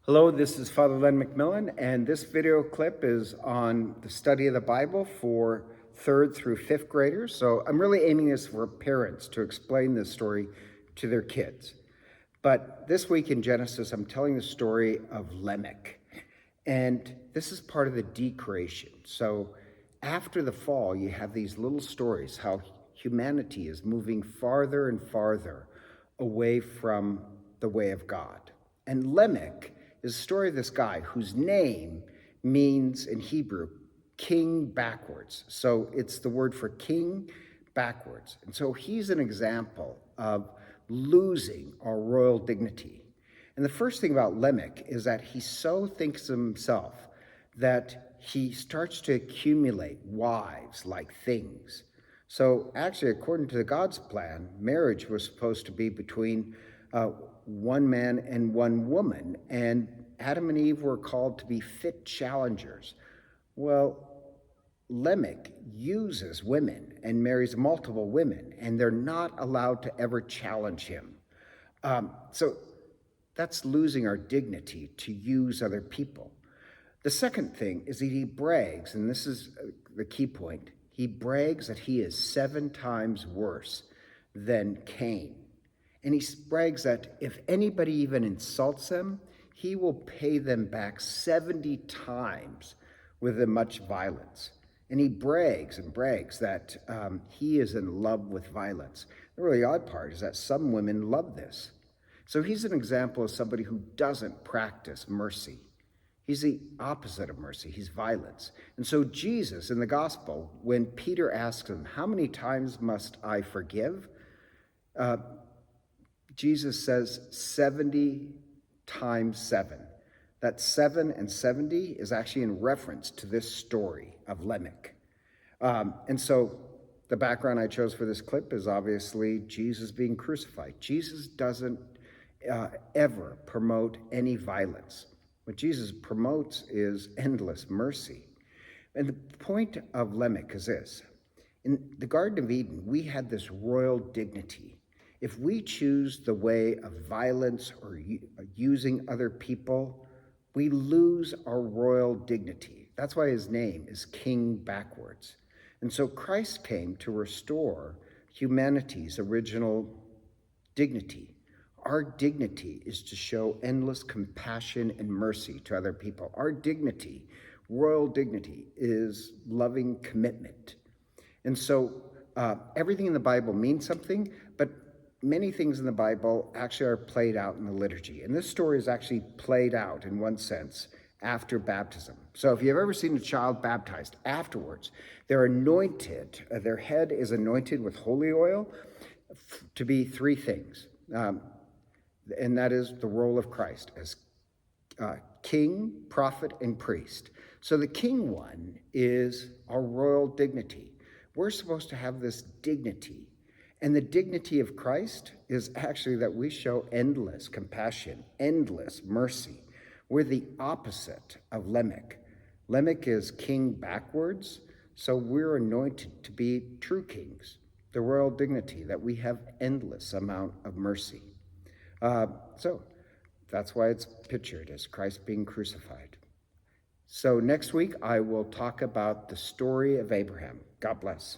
Hello, this is Father Len McMillan, and this video clip is on the study of the Bible for 3rd through 5th graders. So I'm really aiming this for parents to explain this story to their kids. But this week in Genesis, I'm telling the story of Lemach. And this is part of the decreation. So after the fall, you have these little stories, how humanity is moving farther and farther away from the way of God. And Lemach is the story of this guy whose name means in Hebrew, king backwards. So it's the word for king backwards. And so he's an example of losing our royal dignity. And the first thing about Lemach is that he so thinks of himself that he starts to accumulate wives like things. So actually, according to God's plan, marriage was supposed to be between one man and one woman, and Adam and Eve were called to be fit challengers. Well, Lemach uses women and marries multiple women, and they're not allowed to ever challenge him. So that's losing our dignity to use other people. The second thing is that he brags, and this is the key point, he brags that he is 7 times worse than Cain. And he brags that if anybody even insults him, he will pay them back 70 times with as much violence. And he brags and brags that he is in love with violence. The really odd part is that some women love this. So he's an example of somebody who doesn't practice mercy. He's the opposite of mercy. He's violence. And so Jesus in the gospel, when Peter asks him, how many times must I forgive? Jesus says 70 times 7. That 7 and 70 is actually in reference to this story of Lemach. And so the background I chose for this clip is obviously Jesus being crucified. Jesus doesn't ever promote any violence. What Jesus promotes is endless mercy. And the point of Lemach is this. In the Garden of Eden, we had this royal dignity. If we choose the way of violence or using other people, we lose our royal dignity. That's why his name is King backwards. And so Christ came to restore humanity's original dignity. Our dignity is to show endless compassion and mercy to other people. Our dignity, royal dignity, is loving commitment. And so everything in the Bible means something, but many things in the Bible actually are played out in the liturgy. And this story is actually played out, in one sense, after baptism. So if you've ever seen a child baptized, afterwards, they're anointed, their head is anointed with holy oil to be 3 things. And that is the role of Christ as king, prophet, and priest. So the king one is our royal dignity. We're supposed to have this dignity. And the dignity of Christ is actually that we show endless compassion, endless mercy. We're the opposite of Lemach. Lemach is king backwards, so we're anointed to be true kings, the royal dignity, that we have endless amount of mercy. So that's why it's pictured as Christ being crucified. So next week, I will talk about the story of Abraham. God bless.